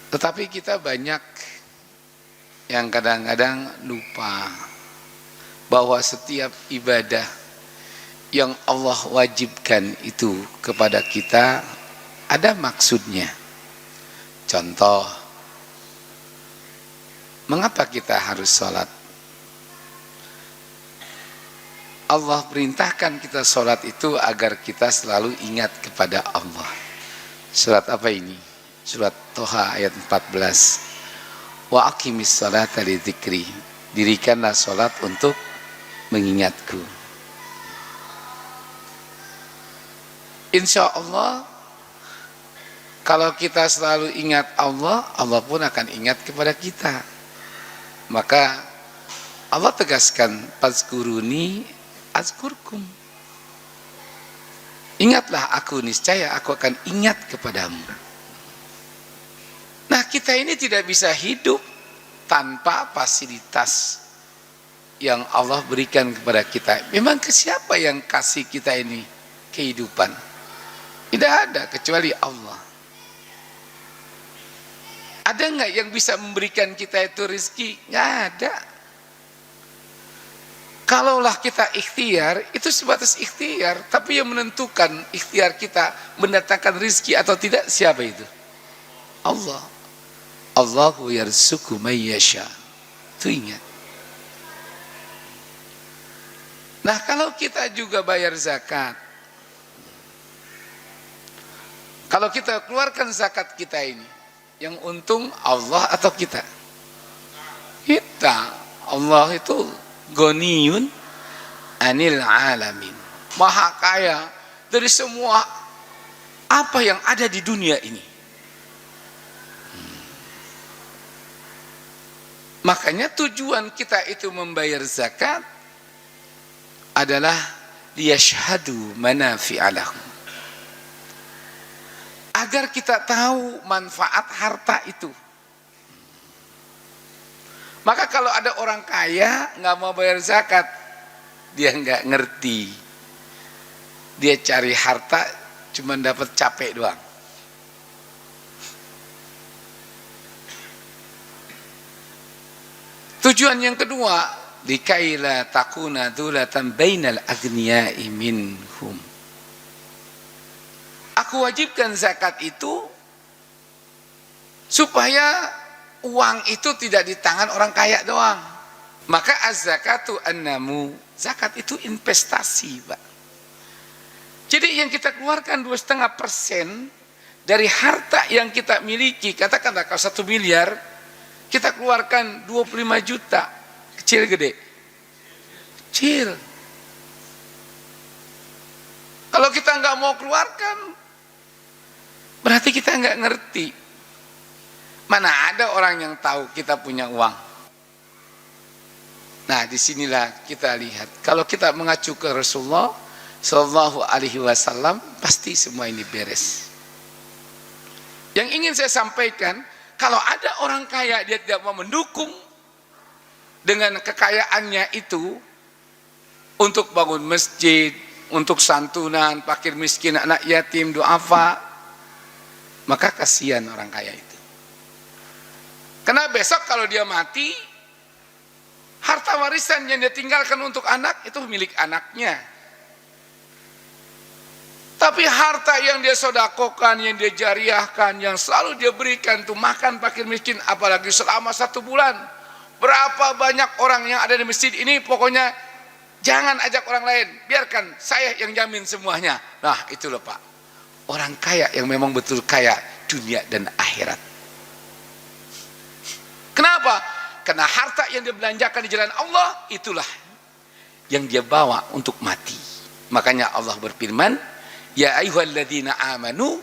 Tetapi kita banyak yang kadang-kadang lupa bahwa setiap ibadah yang Allah wajibkan itu kepada kita ada maksudnya. Contoh, mengapa kita harus sholat? Allah perintahkan kita sholat itu agar kita selalu ingat kepada Allah. Surat apa ini? Surat Toha ayat 14. Wa aqimis sholata li dzikri. Dirikanlah sholat untuk mengingatku. Insya Allah, kalau kita selalu ingat Allah, Allah pun akan ingat kepada kita. Maka Allah tegaskan, fazkuruni azkurkum. Ingatlah aku, niscaya aku akan ingat kepadamu. Nah, kita ini tidak bisa hidup tanpa fasilitas yang Allah berikan kepada kita. Memang ke siapa yang kasih kita ini kehidupan? Tidak ada kecuali Allah. Ada nggak yang bisa memberikan kita itu rezeki? Nggak ada. Kalaulah kita ikhtiar, itu sebatas ikhtiar, tapi yang menentukan ikhtiar kita mendatangkan rezeki atau tidak, siapa itu? Allah. Allahu yarzuqu may yasha. Itu ingat. Nah, kalau kita juga bayar zakat, kalau kita keluarkan zakat kita ini, yang untung Allah atau kita? Kita. Allah itu Ghaniyun anil alamin, maha kaya dari semua apa yang ada di dunia ini. Makanya tujuan kita itu membayar zakat adalah liyashhadu manafi'a lahum, agar kita tahu manfaat harta itu. Maka kalau ada orang kaya nggak mau bayar zakat, dia nggak ngerti. Dia cari harta cuma dapat capek doang. Tujuan yang kedua, likaila takuna dzulatan bainal aghniyai minhum. Aku wajibkan zakat itu supaya uang itu tidak di tangan orang kaya doang. Maka az-zakatu annamu, zakat itu investasi, Pak. Jadi yang kita keluarkan 2,5% dari harta yang kita miliki, katakanlah kalau 1 miliar, kita keluarkan 25 juta. Kecil gede? Kecil. Kalau kita nggak mau keluarkan, berarti kita nggak ngerti. Mana ada orang yang tahu kita punya uang. Nah, disinilah kita lihat. Kalau kita mengacu ke Rasulullah Sallallahu Alaihi Wasallam, pasti semua ini beres. Yang ingin saya sampaikan, kalau ada orang kaya dia tidak mau mendukung dengan kekayaannya itu untuk bangun masjid, untuk santunan, fakir miskin, anak yatim, duafa, maka kasihan orang kaya itu. Karena besok kalau dia mati, harta warisan yang dia tinggalkan untuk anak itu milik anaknya. Tapi harta yang dia sodakokan, yang dia jariahkan, yang selalu dia berikan untuk makan fakir miskin, apalagi selama 1 bulan. Berapa banyak orang yang ada di masjid ini, pokoknya jangan ajak orang lain, biarkan saya yang jamin semuanya. Nah, itu loh Pak, orang kaya yang memang betul kaya dunia dan akhirat. Kenapa? Karena harta yang dia belanjakan di jalan Allah, itulah yang dia bawa untuk mati. Makanya Allah berfirman, ya ayyuhalladzina amanu,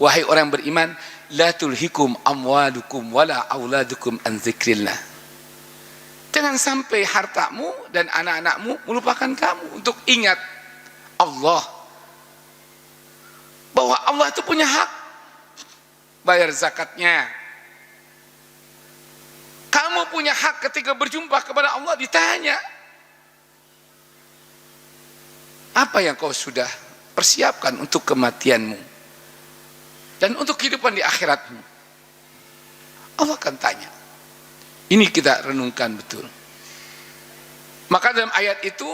wahai orang beriman, la tulhikum amwalukum wala auladukum an dzikrillah. Jangan sampai hartamu dan anak-anakmu melupakan kamu untuk ingat Allah. Bahwa Allah itu punya hak bayar zakatnya. Kamu punya hak ketika berjumpa kepada Allah ditanya, apa yang kau sudah persiapkan untuk kematianmu dan untuk kehidupan di akhiratmu. Allah akan tanya. Ini kita renungkan betul. Maka dalam ayat itu,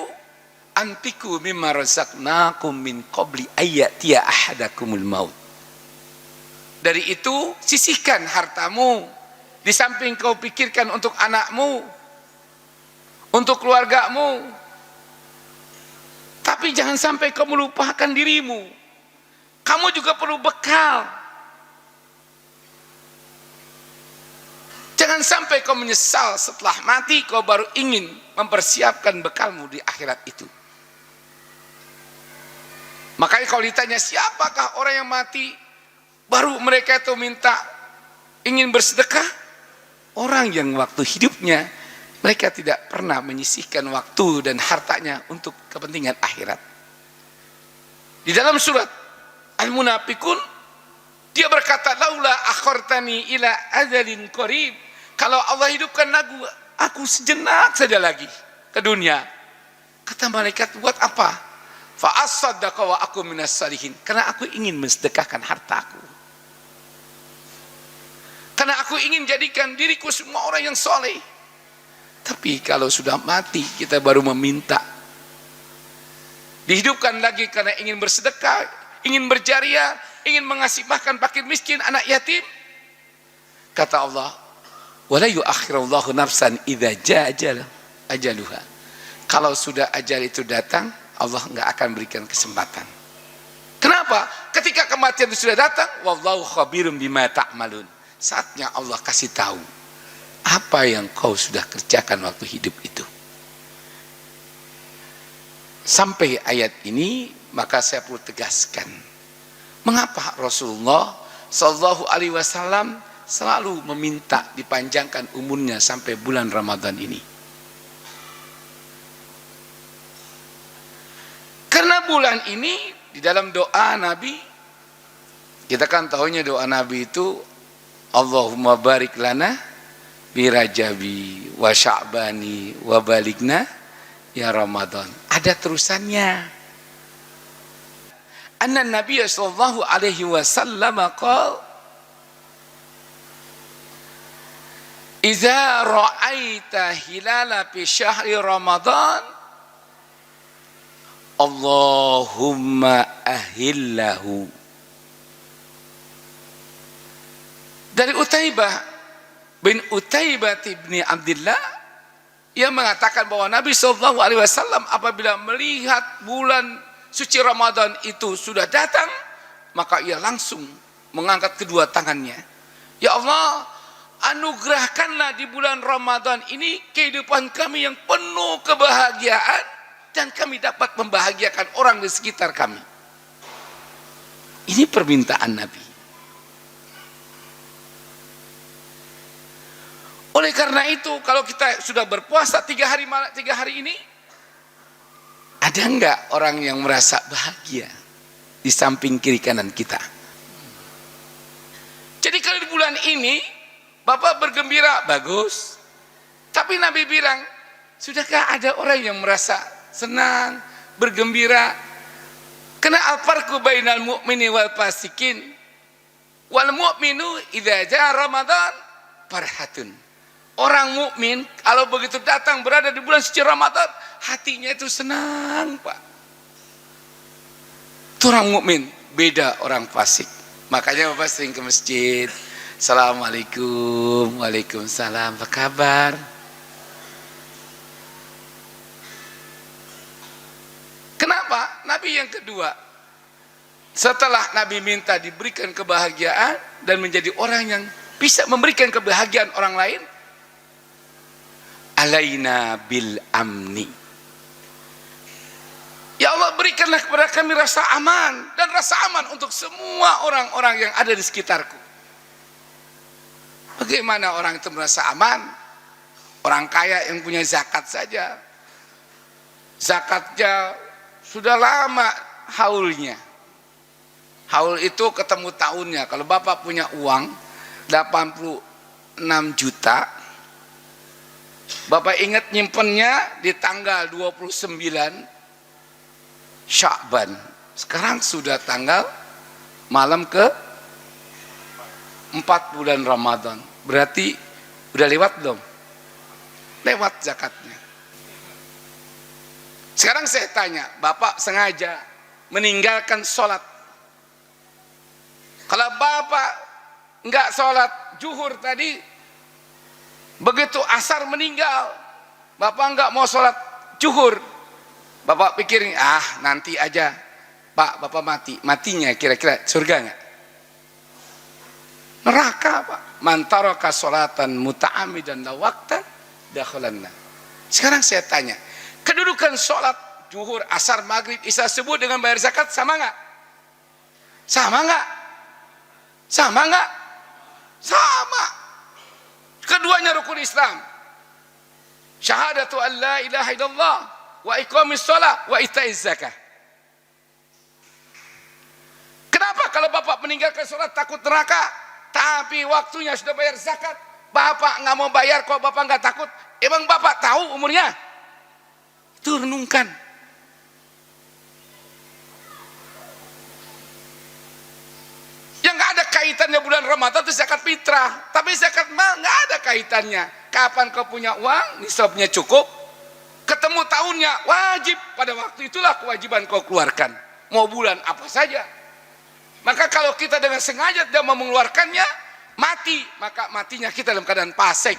anfiqu mimma razaqnakum min qabli ayyatiya ahadakumul maut. Dari itu, sisihkan hartamu. Di samping kau pikirkan untuk anakmu, untuk keluargamu. Tapi jangan sampai kau melupakan dirimu. Kamu juga perlu bekal. Jangan sampai kau menyesal setelah mati, kau baru ingin mempersiapkan bekalmu di akhirat itu. Makanya kalau ditanya siapakah orang yang mati, baru mereka itu minta ingin bersedekah, orang yang waktu hidupnya mereka tidak pernah menyisihkan waktu dan hartanya untuk kepentingan akhirat. Di dalam surat Al-Munafiqun, dia berkata, laula akhartani ila ajalin qarib. Kalau Allah hidupkan aku sejenak saja lagi ke dunia. Kata malaikat, buat apa? Fa asaddaqa wa aku minas salihin. Karena aku ingin mensedekahkan hartaku. Karena aku ingin jadikan diriku semua orang yang soleh. Tapi kalau sudah mati, kita baru meminta. Dihidupkan lagi karena ingin bersedekah, ingin berjariah, ingin mengasih makan fakir miskin, anak yatim. Kata Allah, wala yu'akhirullahu nafsan idza jaa ajaluha. Kalau sudah ajal itu datang, Allah enggak akan berikan kesempatan. Kenapa? Ketika kematian itu sudah datang, wallahu khabirum bima ta'malun. Saatnya Allah kasih tahu apa yang kau sudah kerjakan waktu hidup itu. Sampai ayat ini, maka saya perlu tegaskan, mengapa Rasulullah Shallallahu Alaihi Wasallam selalu meminta dipanjangkan umurnya sampai bulan Ramadan ini? Karena bulan ini di dalam doa Nabi, kita kan tahunya doa Nabi itu Allahumma barik lana bi Rajabi wa Sya'bani wa balikna ya Ramadan. Ada terusannya. Anna Nabi sallallahu alaihi wasallam qala idza ra'aita hilala fi syahri Ramadan Allahumma ahillahu. Dari Utaibah bin Utaibah bin Abdullah, ia mengatakan bahwa Nabi Shallallahu Alaihi Wasallam apabila melihat bulan suci Ramadan itu sudah datang, maka ia langsung mengangkat kedua tangannya. Ya Allah, anugerahkanlah di bulan Ramadan ini kehidupan kami yang penuh kebahagiaan dan kami dapat membahagiakan orang di sekitar kami. Ini permintaan Nabi. Oleh karena itu, kalau kita sudah berpuasa 3 hari ini, ada enggak orang yang merasa bahagia di samping kiri kanan kita? Jadi kalau di bulan ini Bapak bergembira, bagus. Tapi Nabi bilang, sudahkah ada orang yang merasa senang, bergembira? Karena al-farqu bainal mu'mini wal fasikin. Wal mu'minu idza jaa Ramadan farhatun. Orang mukmin kalau begitu datang berada di bulan suci Ramadan, hatinya itu senang, Pak. Itu orang mukmin, beda orang fasik. Makanya Bapak sering ke masjid. Assalamualaikum, waalaikumsalam, apa kabar? Kenapa? Nabi yang kedua, setelah Nabi minta diberikan kebahagiaan dan menjadi orang yang bisa memberikan kebahagiaan orang lain, alaina bil amni. Ya Allah, berikanlah kepada kami rasa aman dan rasa aman untuk semua orang-orang yang ada di sekitarku. Bagaimana orang itu merasa aman? Orang kaya yang punya zakat saja, zakatnya sudah lama haulnya. Haul itu ketemu tahunnya. Kalau Bapak punya uang 86 juta, Bapak ingat nyimpennya di tanggal 29 Sya'ban. Sekarang sudah tanggal malam ke 4 bulan Ramadan. Berarti udah lewat belum? Lewat zakatnya. Sekarang saya tanya, Bapak sengaja meninggalkan sholat. Kalau Bapak nggak sholat zuhur tadi, begitu asar meninggal, Bapak nggak mau sholat zuhur, Bapak pikirin, nanti aja Pak, Bapak mati. Matinya kira-kira surga nggak? Neraka Pak. Man taraka sholatan muta'ammidan la waqtan dakhalanna. Sekarang saya tanya, kedudukan sholat zuhur, asar, maghrib, isya, subuh dengan bayar zakat sama nggak? Sama nggak? Sama nggak? Sama. Keduanya rukun Islam. Syahadatu an la ilaha illallah wa iqamis shalah wa itaiz zakah. Kenapa kalau Bapak meninggalkan sholat takut neraka, tapi waktunya sudah bayar zakat, Bapak nggak mau bayar? Kok Bapak nggak takut? Emang Bapak tahu umurnya? Itu renungkan. Yang nggak ada kaitannya bulan Ramadan itu zakat fitrah, tapi zakat mal nggak ada kaitannya. Kapan kau punya uang, nisabnya cukup, ketemu tahunnya, wajib pada waktu itulah kewajiban kau keluarkan. Mau bulan apa saja. Maka kalau kita dengan sengaja tidak mau mengeluarkannya, mati, maka matinya kita dalam keadaan fasik.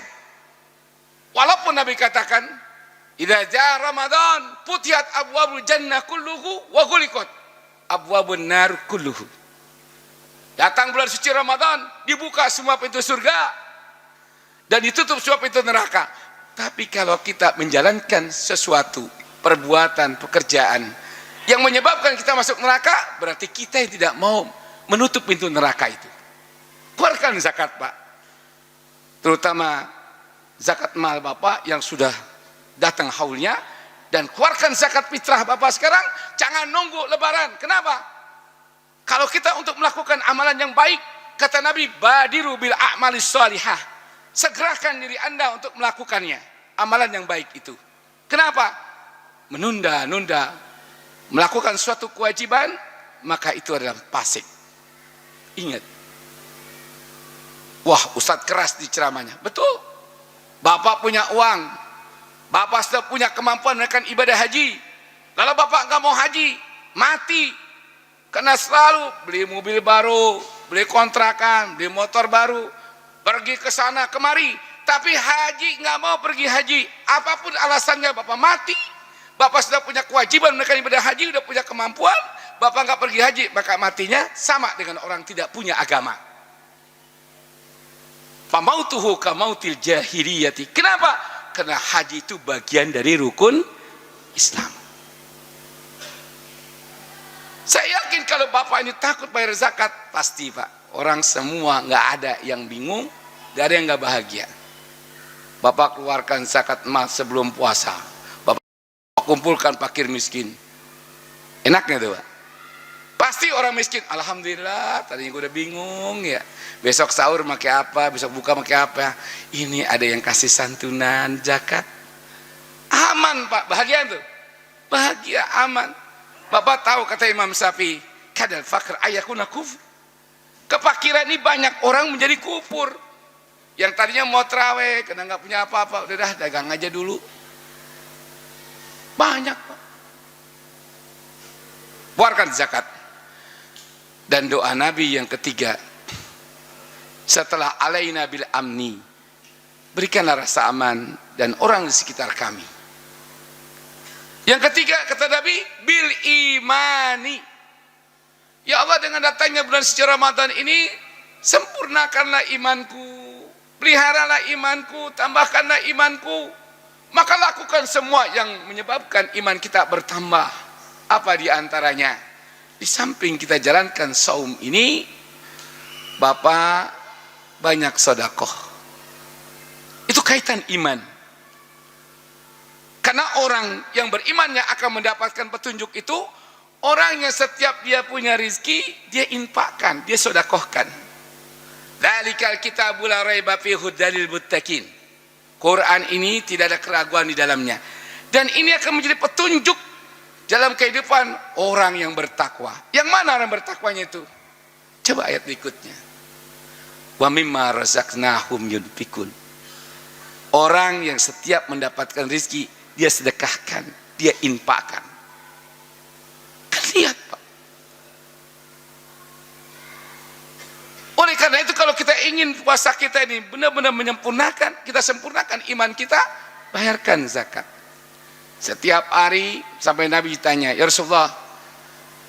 Walaupun Nabi katakan, idza jaa Ramadan futihat abwabul jannah kulluhu wa ghuliqat abwabun nar kulluhu. Datang bulan suci Ramadan, dibuka semua pintu surga dan ditutup semua pintu neraka. Tapi kalau kita menjalankan sesuatu perbuatan, pekerjaan yang menyebabkan kita masuk neraka, berarti kita yang tidak mau menutup pintu neraka itu. Keluarkan zakat Pak, terutama zakat mal Bapak yang sudah datang haulnya, dan keluarkan zakat fitrah Bapak sekarang. Jangan nunggu lebaran. Kenapa? Kalau kita untuk melakukan amalan yang baik, kata Nabi, badiru bil a'malis shalihah, segerakan diri Anda untuk melakukannya, amalan yang baik itu. Kenapa? Menunda-nunda melakukan suatu kewajiban, maka itu adalah fasik. Ingat. Wah, Ustadz keras di ceramahnya. Betul. Bapak punya uang, Bapak sudah punya kemampuan melakukan ibadah haji, lalu Bapak nggak mau haji, mati. Karena selalu beli mobil baru, beli kontrakan, beli motor baru, pergi ke sana kemari, tapi haji nggak mau pergi haji. Apapun alasannya, Bapak mati. Bapak sudah punya kewajiban melakukan ibadah haji, sudah punya kemampuan, Bapak nggak pergi haji, maka matinya sama dengan orang tidak punya agama. Famautuhu kamautil jahiliyati. Kenapa? Karena haji itu bagian dari rukun Islam. Saya yakin kalau Bapak ini takut bayar zakat, pasti Pak, orang semua nggak ada yang bingung, nggak ada yang nggak bahagia. Bapak keluarkan zakat emas sebelum puasa, kumpulkan fakir miskin, enaknya tuh Pak. Pasti orang miskin, alhamdulillah, tadinya gue udah bingung ya, besok sahur pakai apa, besok buka pakai apa, ini ada yang kasih santunan zakat, aman Pak, bahagia tuh, bahagia, aman. Bapak tahu kata Imam Syafi'i, kadal fakir ayakuna kufur, kefakiran ini banyak orang menjadi kufur. Yang tadinya mau terawih karena nggak punya apa-apa, udah dah dagang aja dulu. Banyak Pak. Keluarkan zakat. Dan doa Nabi yang ketiga, setelah alaina bil amni, berikanlah rasa aman dan orang di sekitar kami. Yang ketiga kata Nabi, bil imani. Ya Allah, dengan datangnya bulan suci Ramadan ini, sempurnakanlah imanku, peliharalah imanku, tambahkanlah imanku. Maka lakukan semua yang menyebabkan iman kita bertambah. Apa di antaranya? Di samping kita jalankan saum ini, Bapak banyak sedekah. Itu kaitan iman. Karena orang yang beriman yang akan mendapatkan petunjuk itu, orang yang setiap dia punya rizki, dia infakkan, dia sedekahkan. Dzalikal kitabul la raiba fihi hudalil muttaqin. Quran ini tidak ada keraguan di dalamnya, dan ini akan menjadi petunjuk dalam kehidupan orang yang bertakwa. Yang mana orang bertakwanya itu? Coba ayat berikutnya. Wa mimma razaqnahum yunfikun. Orang yang setiap mendapatkan rezeki dia sedekahkan, dia infakkan. Kan lihat Pak. Oleh karena itu kalau kita ingin puasa kita ini benar-benar menyempurnakan, kita sempurnakan iman kita, bayarkan zakat. Setiap hari sampai Nabi ditanya, ya Rasulullah,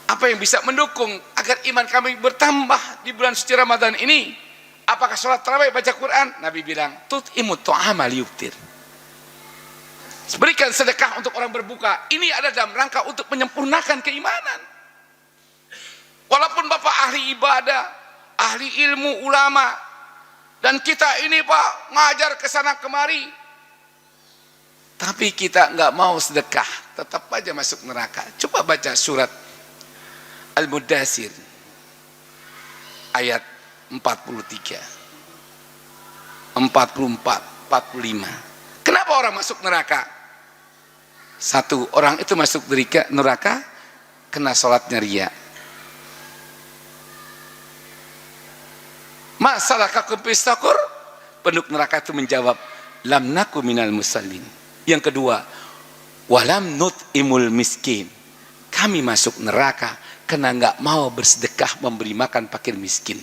apa yang bisa mendukung agar iman kami bertambah di bulan suci Ramadan ini? Apakah sholat tarawih, baca Quran? Nabi bilang, tut'imut ta'ama liyuftir. Berikan sedekah untuk orang berbuka. Ini ada dalam rangka untuk menyempurnakan keimanan. Walaupun Bapak ahli ibadah, ahli ilmu, ulama, dan kita ini Pak ngajar ke sana kemari, tapi kita nggak mau sedekah, tetap aja masuk neraka. Coba baca surat Al-Mudaththir ayat 43, 44, 45. Kenapa orang masuk neraka? Satu, orang itu masuk neraka kena sholatnya riya. Masalahkakum fis saqar? Penduduk neraka itu menjawab, lam naku minal musallin. Yang kedua, walam nut'imul miskin. Kami masuk neraka karena nggak mau bersedekah memberi makan fakir miskin.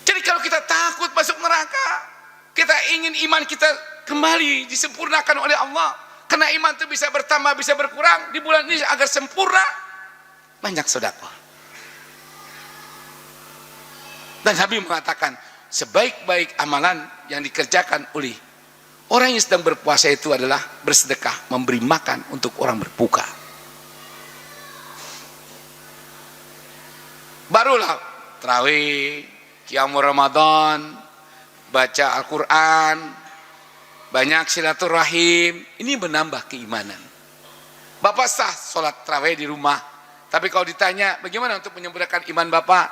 Jadi kalau kita takut masuk neraka, kita ingin iman kita kembali disempurnakan oleh Allah, karena iman itu bisa bertambah, bisa berkurang di bulan ini agar sempurna, banyak sedekah. Dan Nabi mengatakan, sebaik-baik amalan yang dikerjakan oleh orang yang sedang berpuasa itu adalah bersedekah, memberi makan untuk orang berbuka. Barulah tarawih, qiyamul Ramadan, baca Al-Quran, banyak silaturahim. Ini menambah keimanan. Bapak sah sholat tarawih di rumah, tapi kalau ditanya bagaimana untuk menyempurnakan iman Bapak,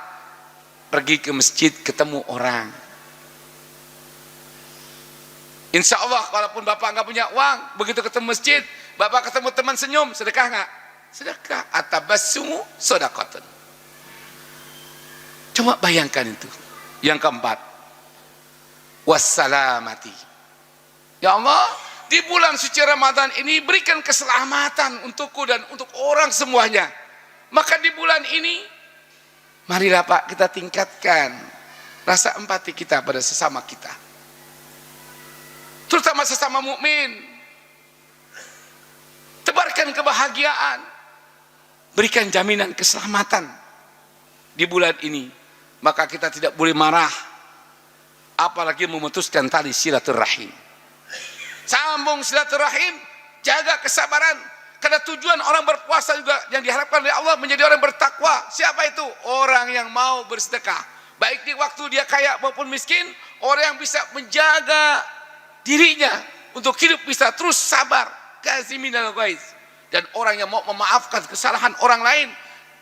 pergi ke masjid ketemu orang. Insya Allah walaupun Bapak nggak punya uang, begitu ketemu masjid, Bapak ketemu teman senyum, sedekah nggak? Sedekah. Atabassumu shadaqatun. Coba bayangkan itu. Yang keempat, wassalamati. Ya Allah, di bulan suci Ramadan ini berikan keselamatan untukku dan untuk orang semuanya. Maka di bulan ini, marilah Pak kita tingkatkan rasa empati kita pada sesama kita, terutama sesama mukmin. Tebarkan kebahagiaan, berikan jaminan keselamatan di bulan ini. Maka kita tidak boleh marah, apalagi memutuskan tali silaturahim. Sambung silaturahim, jaga kesabaran, karena tujuan orang berpuasa juga yang diharapkan oleh Allah menjadi orang bertakwa. Siapa itu? Orang yang mau bersedekah, baik di waktu dia kaya maupun miskin. Orang yang bisa menjaga dirinya untuk hidup bisa terus sabar, kazimin al ghaiz, dan orang yang mau memaafkan kesalahan orang lain.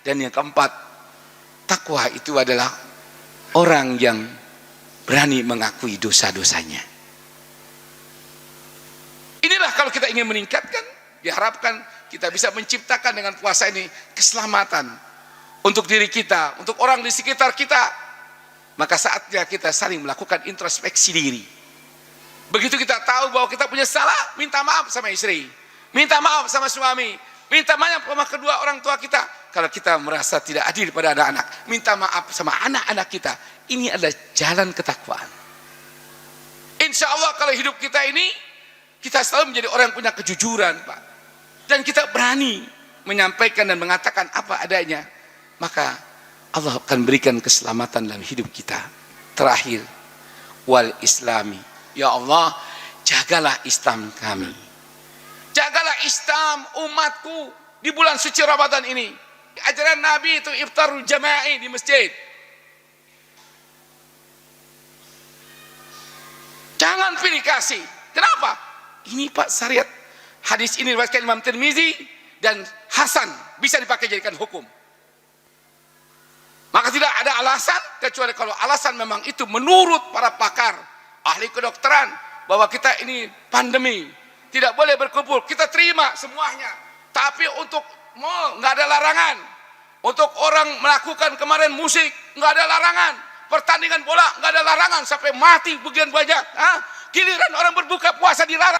Dan yang keempat, takwa itu adalah orang yang berani mengakui dosa-dosanya. Inilah kalau kita ingin meningkatkan, diharapkan kita bisa menciptakan dengan puasa ini keselamatan untuk diri kita, untuk orang di sekitar kita. Maka saatnya kita saling melakukan introspeksi diri. Begitu kita tahu bahwa kita punya salah, minta maaf sama istri, minta maaf sama suami, minta maaf sama kedua orang tua kita. Kalau kita merasa tidak adil pada anak-anak, minta maaf sama anak-anak kita. Ini adalah jalan ketakwaan. Insya Allah kalau hidup kita ini, kita selalu menjadi orang yang punya kejujuran Pak, dan kita berani menyampaikan dan mengatakan apa adanya, maka Allah akan berikan keselamatan dalam hidup kita. Terakhir, wal islami. Ya Allah, jagalah Islam kami, jagalah Islam umatku di bulan suci Ramadan ini. Ajaran Nabi itu iftarul jama'i di masjid. Jangan pilih kasih. Kenapa? Ini Pak syariat. Hadis ini diriwayatkan Imam Tirmizi dan Hasan, bisa dipakai jadikan hukum. Maka tidak ada alasan kecuali kalau alasan memang itu menurut para pakar ahli kedokteran bahwa kita ini pandemi, tidak boleh berkumpul, kita terima semuanya. Tapi untuk mal nggak ada larangan. Untuk orang melakukan kemarin musik, nggak ada larangan. Pertandingan bola nggak ada larangan sampai mati bagian banyak. Giliran orang berbuka puasa dilarang.